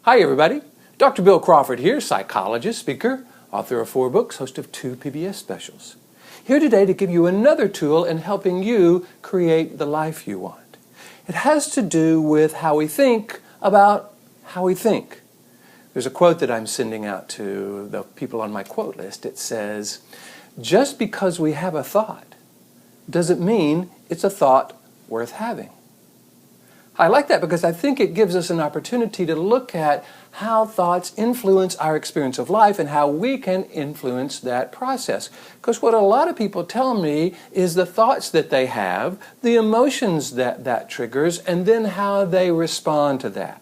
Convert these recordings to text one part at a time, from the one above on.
Hi everybody, Dr. Bill Crawford here, psychologist, speaker, author of 4 books, host of 2 PBS specials. Here today to give you another tool in helping you create the life you want. It has to do with how we think about how we think. There's a quote that I'm sending out to the people on my quote list. It says, just because we have a thought doesn't mean it's a thought worth having. I like that because I think it gives us an opportunity to look at how thoughts influence our experience of life and how we can influence that process. Because what a lot of people tell me is the thoughts that they have, the emotions that triggers, and then how they respond to that.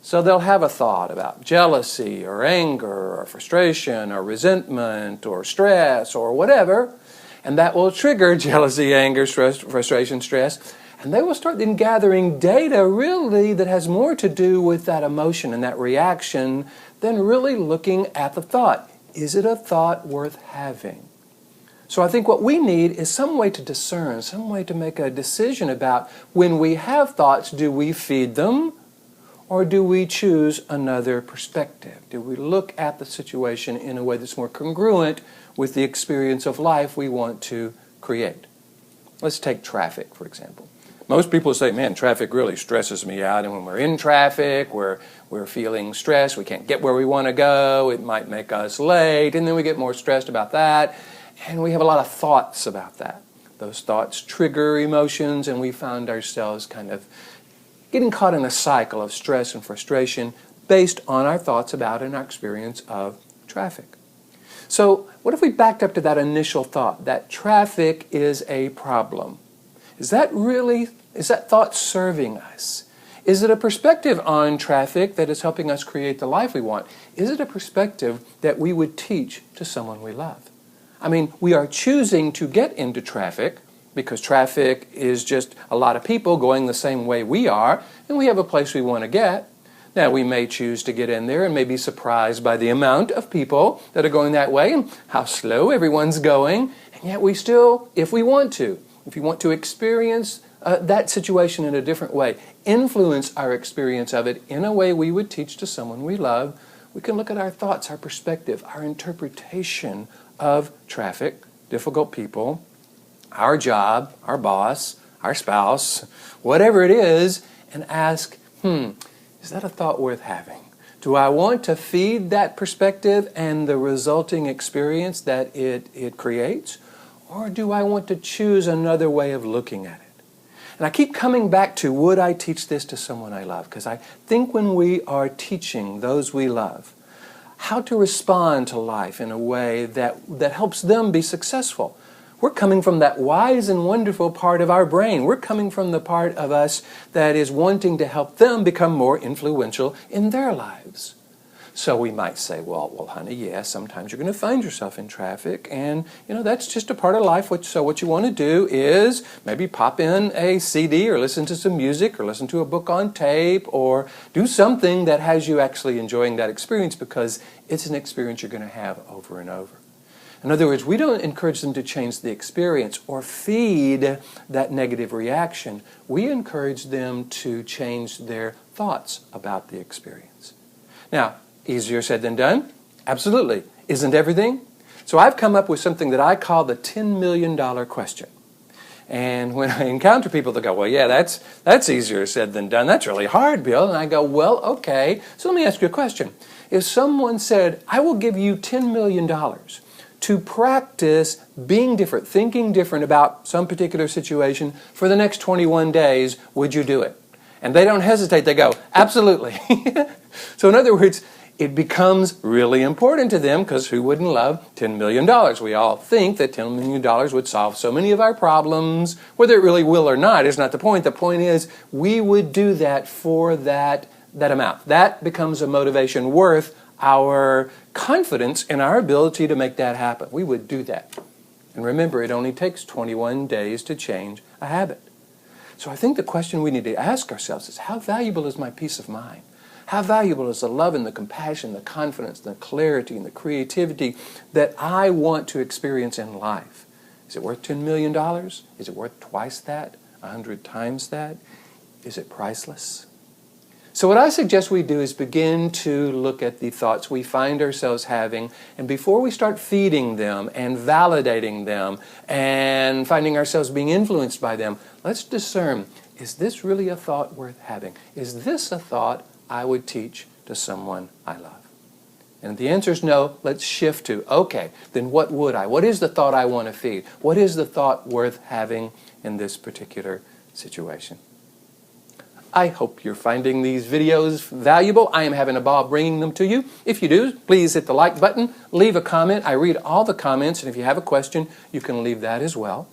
So they'll have a thought about jealousy or anger or frustration or resentment or stress or whatever, and that will trigger jealousy, anger, stress, frustration, stress. And they will start then gathering data really that has more to do with that emotion and that reaction than really looking at the thought. Is it a thought worth having? So I think what we need is some way to discern, some way to make a decision about when we have thoughts, do we feed them or do we choose another perspective? Do we look at the situation in a way that's more congruent with the experience of life we want to create? Let's take traffic, for example. Most people say, man, traffic really stresses me out. And when we're in traffic, we're feeling stressed. We can't get where we want to go. It might make us late. And then we get more stressed about that. And we have a lot of thoughts about that. Those thoughts trigger emotions, and we found ourselves kind of getting caught in a cycle of stress and frustration based on our thoughts about and our experience of traffic. So what if we backed up to that initial thought, that traffic is a problem? Is that thought serving us? Is it a perspective on traffic that is helping us create the life we want? Is it a perspective that we would teach to someone we love? I mean, we are choosing to get into traffic because traffic is just a lot of people going the same way we are, and we have a place we want to get. Now, we may choose to get in there and may be surprised by the amount of people that are going that way and how slow everyone's going, and yet we still, if you want to experience that situation in a different way, influence our experience of it in a way we would teach to someone we love, we can look at our thoughts, our perspective, our interpretation of traffic, difficult people, our job, our boss, our spouse, whatever it is, and ask, is that a thought worth having? Do I want to feed that perspective and the resulting experience that it creates? Or do I want to choose another way of looking at it? And I keep coming back to, would I teach this to someone I love? Because I think when we are teaching those we love how to respond to life in a way that helps them be successful, we're coming from that wise and wonderful part of our brain. We're coming from the part of us that is wanting to help them become more influential in their lives. So we might say, well, honey, yes, sometimes you're going to find yourself in traffic, and that's just a part of life. So what you want to do is maybe pop in a CD or listen to some music or listen to a book on tape or do something that has you actually enjoying that experience because it's an experience you're going to have over and over. In other words, we don't encourage them to change the experience or feed that negative reaction. We encourage them to change their thoughts about the experience. Now, easier said than done? Absolutely. Isn't everything? So I've come up with something that I call the $10 million question. And when I encounter people that go, well, yeah, that's easier said than done. That's really hard, Bill. And I go, well, okay. So let me ask you a question. If someone said, I will give you $10 million to practice being different, thinking different about some particular situation for the next 21 days, would you do it? And they don't hesitate. They go, absolutely. So in other words, it becomes really important to them because who wouldn't love $10 million? We all think that $10 million would solve so many of our problems. Whether it really will or not is not the point. The point is we would do that for that amount. That becomes a motivation worth our confidence in our ability to make that happen. We would do that. And remember, it only takes 21 days to change a habit. So I think the question we need to ask ourselves is, how valuable is my peace of mind? How valuable is the love and the compassion, the confidence, the clarity and the creativity that I want to experience in life? Is it worth $10 million? Is it worth twice that? 100 times that? Is it priceless? So what I suggest we do is begin to look at the thoughts we find ourselves having, and before we start feeding them and validating them and finding ourselves being influenced by them, let's discern, is this really a thought worth having? Is this a thought I would teach to someone I love? And if the answer is no, let's shift to, okay, then what would I? What is the thought I want to feed? What is the thought worth having in this particular situation? I hope you're finding these videos valuable. I am having a ball bringing them to you. If you do, please hit the like button, leave a comment. I read all the comments, and if you have a question, you can leave that as well.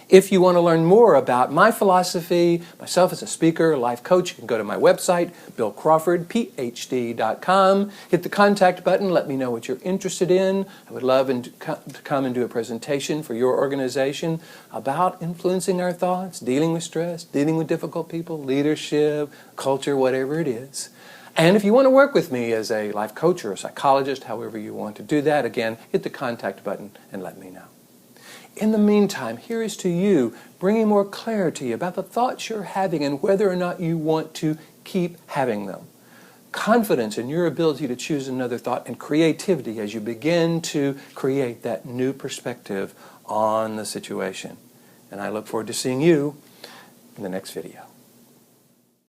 If you want to learn more about my philosophy, myself as a speaker, life coach, you can go to my website, Ph.D.com. Hit the contact button. Let me know what you're interested in. I would love to come and do a presentation for your organization about influencing our thoughts, dealing with stress, dealing with difficult people, leadership, culture, whatever it is. And if you want to work with me as a life coach or a psychologist, however you want to do that, again, hit the contact button and let me know. In the meantime, here is to you bringing more clarity about the thoughts you're having and whether or not you want to keep having them. Confidence in your ability to choose another thought, and creativity as you begin to create that new perspective on the situation. And I look forward to seeing you in the next video.